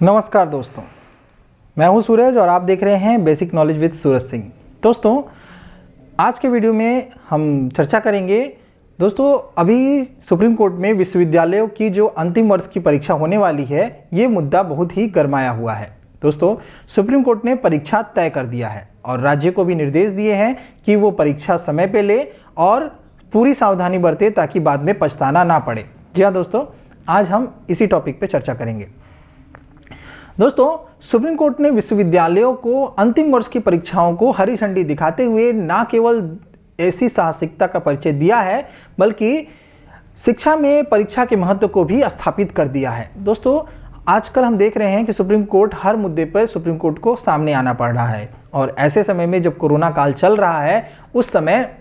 नमस्कार दोस्तों, मैं हूं सूरज और आप देख रहे हैं basic knowledge with Suraj Singh. दोस्तों, आज के वीडियो में हम चर्चा करेंगे। दोस्तों, अभी सुप्रीम कोर्ट में विश्वविद्यालयों की जो अंतिम वर्ष की परीक्षा होने वाली है, ये मुद्दा बहुत ही गरमाया हुआ है। दोस्तों, सुप्रीम कोर्ट ने परीक्षा तय कर दिया है और राज्य को भी निर्देश दिए हैं कि वो परीक्षा समय पे ले और पूरी सावधानी बरते ताकि बाद में पछताना ना पड़े। जी हाँ दोस्तों, आज हम इसी टॉपिक पे चर्चा करेंगे। दोस्तों, सुप्रीम कोर्ट ने विश्वविद्यालयों को अंतिम वर्ष की परीक्षाओं को हरी झंडी दिखाते हुए न केवल ऐसी साहसिकता का परिचय दिया है, बल्कि शिक्षा में परीक्षा के महत्व को भी स्थापित कर दिया है। दोस्तों, आजकल हम देख रहे हैं कि सुप्रीम कोर्ट हर मुद्दे पर सुप्रीम कोर्ट को सामने आना पड़ रहा है और ऐसे समय में जब कोरोना काल चल रहा है, उस समय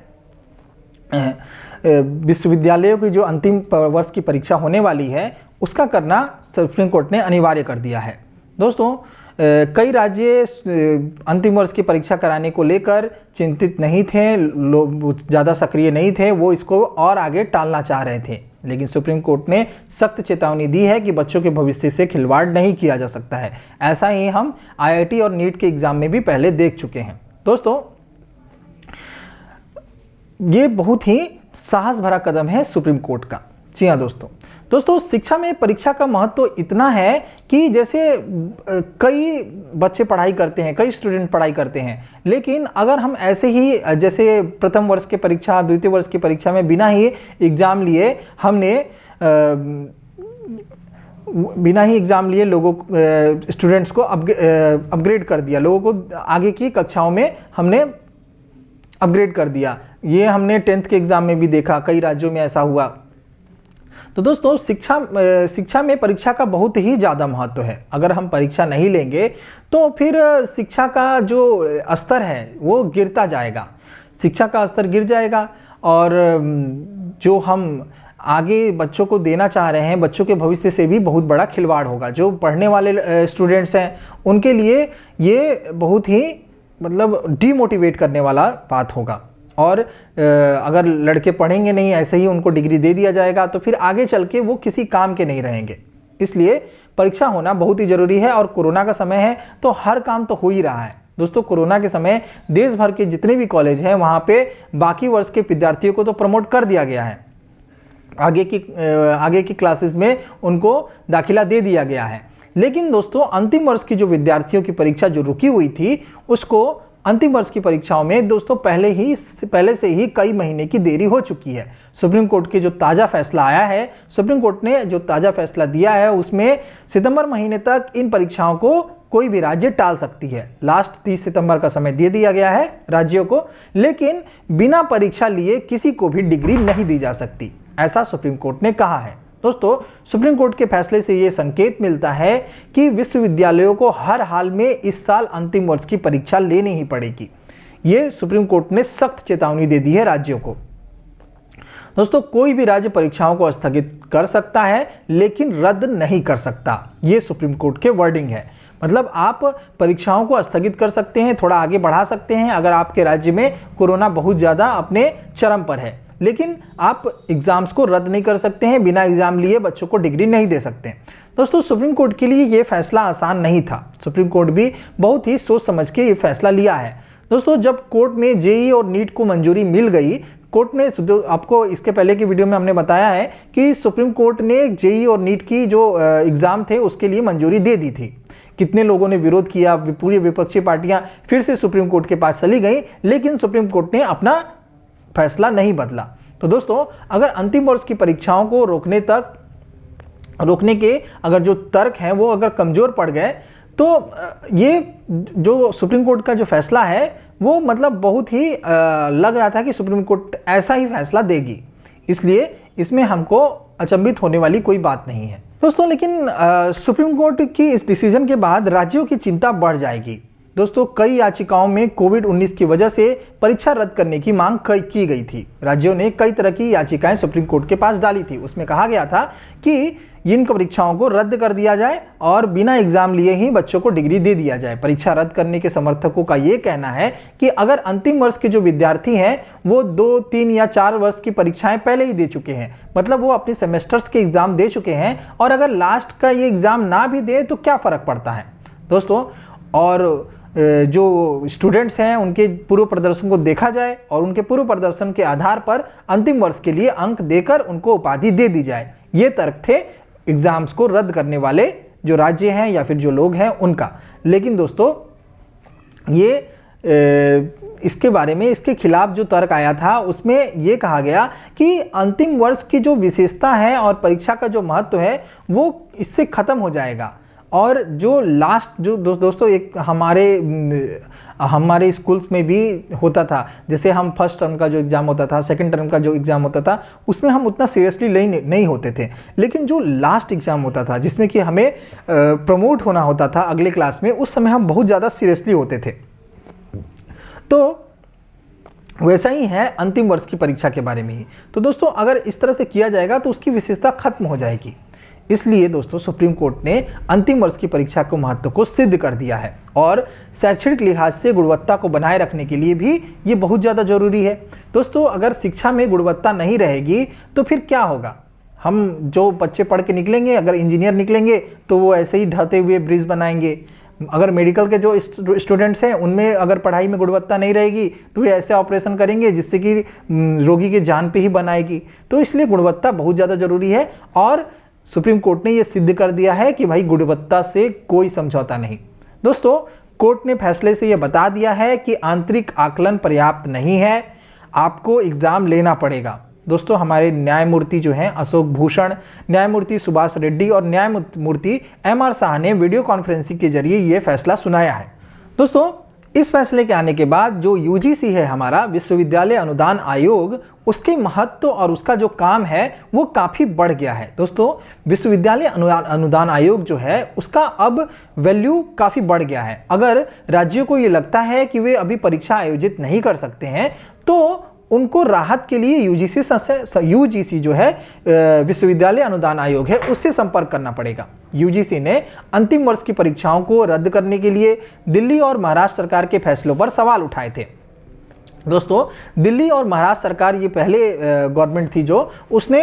विश्वविद्यालयों की जो अंतिम वर्ष की परीक्षा होने वाली है, उसका करना सुप्रीम कोर्ट ने अनिवार्य कर दिया है। दोस्तों, कई राज्य अंतिम वर्ष की परीक्षा कराने को लेकर चिंतित नहीं थे, लोग ज़्यादा सक्रिय नहीं थे, वो इसको और आगे टालना चाह रहे थे। लेकिन सुप्रीम कोर्ट ने सख्त चेतावनी दी है कि बच्चों के भविष्य से खिलवाड़ नहीं किया जा सकता है। ऐसा ही हम आईआईटी और नीट के एग्जाम में भी पहले देख चुके हैं। दोस्तों, ये बहुत ही साहस भरा कदम है सुप्रीम कोर्ट का। जी हाँ दोस्तों, शिक्षा में परीक्षा का महत्व इतना है कि जैसे कई बच्चे पढ़ाई करते हैं, कई स्टूडेंट पढ़ाई करते हैं, लेकिन अगर हम ऐसे ही जैसे प्रथम वर्ष की परीक्षा, द्वितीय वर्ष की परीक्षा में बिना ही एग्ज़ाम लिए लोगों स्टूडेंट्स को अपग्रेड कर दिया, लोगों को आगे की कक्षाओं में हमने अपग्रेड कर दिया। ये हमने 10th के एग्ज़ाम में भी देखा, कई राज्यों में ऐसा हुआ। तो दोस्तों, शिक्षा में परीक्षा का बहुत ही ज़्यादा महत्व है। अगर हम परीक्षा नहीं लेंगे तो फिर शिक्षा का जो स्तर है वो गिरता जाएगा, शिक्षा का स्तर गिर जाएगा और जो हम आगे बच्चों को देना चाह रहे हैं, बच्चों के भविष्य से भी बहुत बड़ा खिलवाड़ होगा। जो पढ़ने वाले स्टूडेंट्स हैं उनके लिए ये बहुत ही डीमोटिवेट करने वाला बात होगा। और अगर लड़के पढ़ेंगे नहीं, ऐसे ही उनको डिग्री दे दिया जाएगा, तो फिर आगे चल के वो किसी काम के नहीं रहेंगे। इसलिए परीक्षा होना बहुत ही जरूरी है और कोरोना का समय है तो हर काम तो हो ही रहा है। दोस्तों, कोरोना के समय देश भर के जितने भी कॉलेज हैं वहाँ पे बाकी वर्ष के विद्यार्थियों को तो प्रमोट कर दिया गया है, आगे की क्लासेस में उनको दाखिला दे दिया गया है। लेकिन दोस्तों, अंतिम वर्ष की जो विद्यार्थियों की परीक्षा जो रुकी हुई थी, उसको अंतिम वर्ष की परीक्षाओं में दोस्तों पहले से ही कई महीने की देरी हो चुकी है। सुप्रीम कोर्ट के जो ताज़ा फैसला आया है, सुप्रीम कोर्ट ने जो ताज़ा फैसला दिया है, उसमें सितंबर महीने तक इन परीक्षाओं को कोई भी राज्य टाल सकती है। लास्ट 30 सितंबर का समय दे दिया गया है राज्यों को, लेकिन बिना परीक्षा लिए किसी को भी डिग्री नहीं दी जा सकती, ऐसा सुप्रीम कोर्ट ने कहा है। दोस्तों, सुप्रीम कोर्ट के फैसले से यह संकेत मिलता है कि विश्वविद्यालयों को हर हाल में इस साल अंतिम वर्ष की परीक्षा लेनी ही पड़ेगी। यह सुप्रीम कोर्ट ने सख्त चेतावनी दे दी है राज्यों को। दोस्तों, कोई भी राज्य परीक्षाओं को स्थगित कर सकता है लेकिन रद्द नहीं कर सकता, यह सुप्रीम कोर्ट के वर्डिंग है। मतलब आप परीक्षाओं को स्थगित कर सकते हैं, थोड़ा आगे बढ़ा सकते हैं अगर आपके राज्य में कोरोना बहुत ज़्यादा अपने चरम पर है, लेकिन आप एग्जाम्स को रद्द नहीं कर सकते हैं। बिना एग्जाम लिए बच्चों को डिग्री नहीं दे सकते। दोस्तों, सुप्रीम कोर्ट के लिए ये फैसला आसान नहीं था। सुप्रीम कोर्ट भी बहुत ही सोच समझ के ये फैसला लिया है। दोस्तों, जब कोर्ट में जेईई और नीट को मंजूरी मिल गई, कोर्ट ने, आपको इसके पहले की वीडियो में हमने बताया है कि सुप्रीम कोर्ट ने जेईई और नीट की जो एग्जाम थे उसके लिए मंजूरी दे दी थी। कितने लोगों ने विरोध किया, पूरी विपक्षी पार्टियां फिर से सुप्रीम कोर्ट के पास चली गई, लेकिन सुप्रीम कोर्ट ने अपना फैसला नहीं बदला। तो दोस्तों, अगर अंतिम वर्ष की परीक्षाओं को रोकने के अगर जो तर्क हैं वो अगर कमजोर पड़ गए, तो ये जो सुप्रीम कोर्ट का जो फैसला है वो बहुत ही लग रहा था कि सुप्रीम कोर्ट ऐसा ही फैसला देगी, इसलिए इसमें हमको अचंभित होने वाली कोई बात नहीं है। दोस्तों, लेकिन सुप्रीम कोर्ट की इस डिसीजन के बाद राज्यों की चिंता बढ़ जाएगी। दोस्तों कई याचिकाओं में कोविड-19 की वजह से परीक्षा रद्द करने की मांग की गई थी। राज्यों ने कई तरह की याचिकाएं सुप्रीम कोर्ट के पास डाली थी। उसमें कहा गया था कि इन परीक्षाओं को रद्द कर दिया जाए और बिना एग्जाम लिए ही बच्चों को डिग्री दे दिया जाए। परीक्षा रद्द करने के समर्थकों का यह कहना है कि अगर अंतिम वर्ष के जो विद्यार्थी हैं वो 2, 3 या 4 वर्ष की परीक्षाएं पहले ही दे चुके हैं, मतलब वो अपने सेमेस्टर्स के एग्जाम दे चुके हैं, और अगर लास्ट का ये एग्जाम ना भी दे तो क्या फर्क पड़ता है दोस्तों। और जो स्टूडेंट्स हैं उनके पूर्व प्रदर्शन को देखा जाए और उनके पूर्व प्रदर्शन के आधार पर अंतिम वर्ष के लिए अंक देकर उनको उपाधि दे दी जाए। ये तर्क थे एग्जाम्स को रद्द करने वाले जो राज्य हैं या फिर जो लोग हैं उनका। लेकिन दोस्तों ये इसके बारे में, इसके खिलाफ जो तर्क आया था उसमें यह कहा गया कि अंतिम वर्ष की जो विशेषता है और परीक्षा का जो महत्व है वो इससे खत्म हो जाएगा। और जो लास्ट जो दोस्तों एक हमारे स्कूल्स में भी होता था, जैसे हम फर्स्ट टर्म का जो एग्ज़ाम होता था, सेकंड टर्म का जो एग्ज़ाम होता था, उसमें हम उतना सीरियसली नहीं होते थे। लेकिन जो लास्ट एग्ज़ाम होता था जिसमें कि हमें प्रमोट होना होता था अगले क्लास में, उस समय हम बहुत ज़्यादा सीरियसली होते थे। तो वैसा ही है अंतिम वर्ष की परीक्षा के बारे में ही। तो दोस्तों अगर इस तरह से किया जाएगा तो उसकी विशेषता खत्म हो जाएगी। इसलिए दोस्तों सुप्रीम कोर्ट ने अंतिम वर्ष की परीक्षा के महत्व को सिद्ध कर दिया है और शैक्षणिक लिहाज से गुणवत्ता को बनाए रखने के लिए भी ये बहुत ज़्यादा जरूरी है। दोस्तों अगर शिक्षा में गुणवत्ता नहीं रहेगी तो फिर क्या होगा। हम जो बच्चे पढ़ के निकलेंगे, अगर इंजीनियर निकलेंगे तो वो ऐसे ही ढहते हुए ब्रिज बनाएंगे। अगर मेडिकल के जो स्टूडेंट्स हैं उनमें अगर पढ़ाई में गुणवत्ता नहीं रहेगी तो वे ऐसे ऑपरेशन करेंगे जिससे कि रोगी की जान पे ही बनाएगी। तो इसलिए गुणवत्ता बहुत ज़्यादा जरूरी है और सुप्रीम कोर्ट ने यह सिद्ध कर दिया है कि भाई गुणवत्ता से कोई समझौता नहीं। दोस्तों कोर्ट ने फैसले से यह बता दिया है कि आंतरिक आकलन पर्याप्त नहीं है, आपको एग्जाम लेना पड़ेगा। दोस्तों हमारे न्यायमूर्ति जो हैं अशोक भूषण, न्यायमूर्ति सुभाष रेड्डी और न्यायमूर्ति एम.आर. शाह ने वीडियो कॉन्फ्रेंसिंग के जरिए यह फैसला सुनाया है। दोस्तों इस फैसले के आने के बाद जो यूजीसी है हमारा विश्वविद्यालय अनुदान आयोग, उसके महत्व और उसका जो काम है वो काफ़ी बढ़ गया है। दोस्तों विश्वविद्यालय अनुदान आयोग जो है उसका अब वैल्यू काफ़ी बढ़ गया है। अगर राज्यों को ये लगता है कि वे अभी परीक्षा आयोजित नहीं कर सकते हैं तो उनको राहत के लिए यूजीसी जो है विश्वविद्यालय अनुदान आयोग है उससे संपर्क करना पड़ेगा। यूजीसी ने अंतिम वर्ष की परीक्षाओं को रद्द करने के लिए दिल्ली और महाराष्ट्र सरकार के फैसलों पर सवाल उठाए थे। दोस्तों दिल्ली और महाराष्ट्र सरकार ये पहले गवर्नमेंट थी जो उसने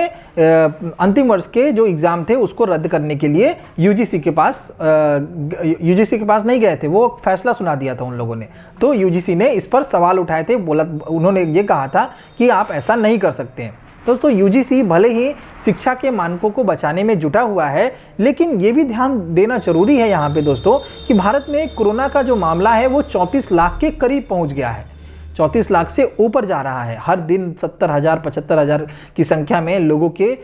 अंतिम वर्ष के जो एग्ज़ाम थे उसको रद्द करने के लिए यूजीसी के पास नहीं गए थे, वो फैसला सुना दिया था उन लोगों ने। तो यूजीसी ने इस पर सवाल उठाए थे, उन्होंने ये कहा था कि आप ऐसा नहीं कर सकते हैं। दोस्तों यूजीसी भले ही शिक्षा के मानकों को बचाने में जुटा हुआ है, लेकिन ये भी ध्यान देना जरूरी है यहाँ पे दोस्तों कि भारत में कोरोना का जो मामला है वो 34 लाख के करीब पहुँच गया है, 34 लाख से ऊपर जा रहा है। हर दिन 70,000 75,000 की संख्या में लोगों के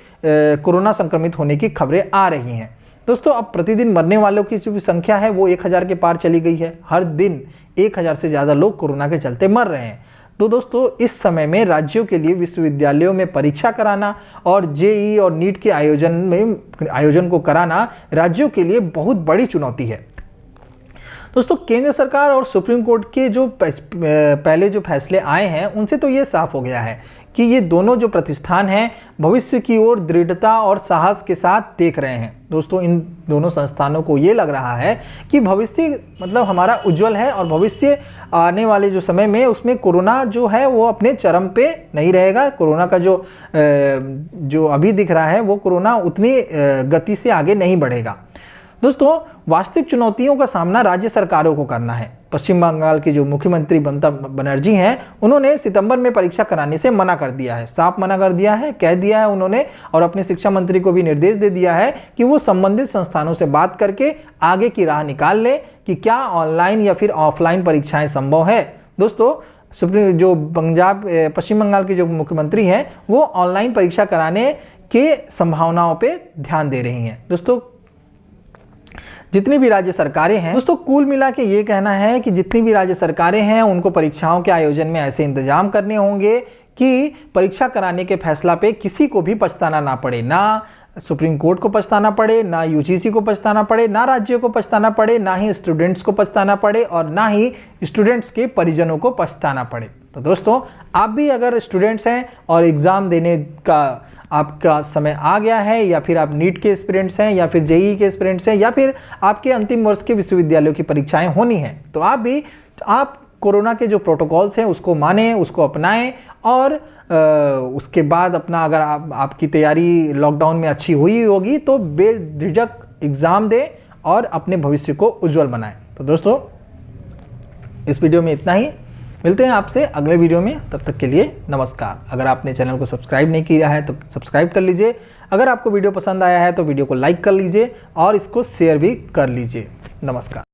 कोरोना संक्रमित होने की खबरें आ रही हैं। दोस्तों अब प्रतिदिन मरने वालों की जो संख्या है वो 1000 के पार चली गई है। हर दिन 1000 से ज़्यादा लोग कोरोना के चलते मर रहे हैं। तो दोस्तों इस समय में राज्यों के लिए विश्वविद्यालयों में परीक्षा कराना और जेईई और नीट के आयोजन को कराना राज्यों के लिए बहुत बड़ी चुनौती है। दोस्तों केंद्र सरकार और सुप्रीम कोर्ट के जो पहले जो फैसले आए हैं उनसे तो ये साफ हो गया है कि ये दोनों जो प्रतिष्ठान हैं भविष्य की ओर दृढ़ता और साहस के साथ देख रहे हैं। दोस्तों इन दोनों संस्थानों को ये लग रहा है कि भविष्य मतलब हमारा उज्जवल है और भविष्य आने वाले जो समय में उसमें कोरोना जो है वो अपने चरम पे नहीं रहेगा। कोरोना का जो अभी दिख रहा है वो कोरोना उतनी गति से आगे नहीं बढ़ेगा। दोस्तों वास्तविक चुनौतियों का सामना राज्य सरकारों को करना है। पश्चिम बंगाल के जो मुख्यमंत्री ममता बनर्जी हैं उन्होंने सितंबर में परीक्षा कराने से मना कर दिया है, साफ मना कर दिया है, कह दिया है उन्होंने, और अपने शिक्षा मंत्री को भी निर्देश दे दिया है कि वो संबंधित संस्थानों से बात करके आगे की राह निकाल ले कि क्या ऑनलाइन या फिर ऑफलाइन परीक्षाएं संभव है। दोस्तों पश्चिम बंगाल के जो मुख्यमंत्री हैं वो ऑनलाइन परीक्षा कराने के संभावनाओं पर ध्यान दे रही हैं। दोस्तों जितनी भी राज्य सरकारें हैं दोस्तों कुल मिला के ये कहना है कि जितनी भी राज्य सरकारें हैं उनको परीक्षाओं के आयोजन में ऐसे इंतजाम करने होंगे कि परीक्षा कराने के फैसला पे किसी को भी पछताना ना पड़े, ना सुप्रीम कोर्ट को पछताना पड़े, ना यूजीसी को पछताना पड़े, ना राज्यों को पछताना पड़े, ना ही स्टूडेंट्स को पछताना पड़े और ना ही स्टूडेंट्स के परिजनों को पछताना पड़े। तो दोस्तों, आप भी अगर स्टूडेंट्स हैं और एग्ज़ाम देने का आपका समय आ गया है, या फिर आप नीट के एस्पिरेंट्स हैं, या फिर जेईई के एस्पिरेंट्स हैं, या फिर आपके अंतिम वर्ष के विश्वविद्यालयों की परीक्षाएं होनी हैं, तो आप कोरोना के जो प्रोटोकॉल्स हैं उसको मानें, उसको अपनाएं और उसके बाद अपना, अगर आपकी तैयारी लॉकडाउन में अच्छी हुई होगी तो बेझिझक एग्ज़ाम दें और अपने भविष्य को उज्जवल बनाएं। तो दोस्तों, इस वीडियो में इतना ही। मिलते हैं आपसे अगले वीडियो में, तब तक के लिए नमस्कार। अगर आपने चैनल को सब्सक्राइब नहीं किया है तो सब्सक्राइब कर लीजिए। अगर आपको वीडियो पसंद आया है तो वीडियो को लाइक कर लीजिए और इसको शेयर भी कर लीजिए। नमस्कार।